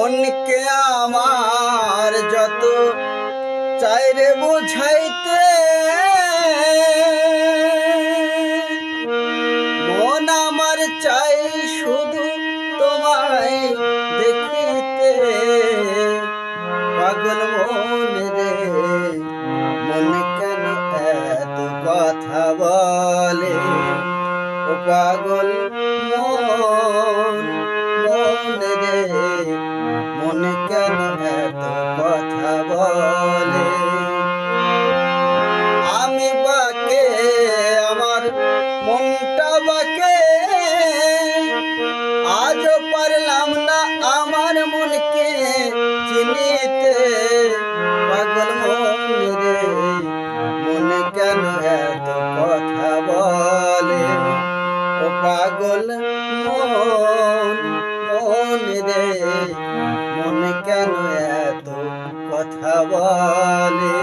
মনকে আমার যত চাই রে বুঝাইতে, মন আমার চাই শুধু তোমায় দেখিতে। পাগল মন রে মন কেন এত কথা বলে, ও পাগল মন মন রে মন কেন এত কথা বলে। আমি বাকে আমার মনটা বাকে, আজও পারলাম না আমার মনকে চিনিতে। পাগল মন রে মন কেন এত কথা বলে, ও পাগল মন মন রে মন কেন এত কথা বলে।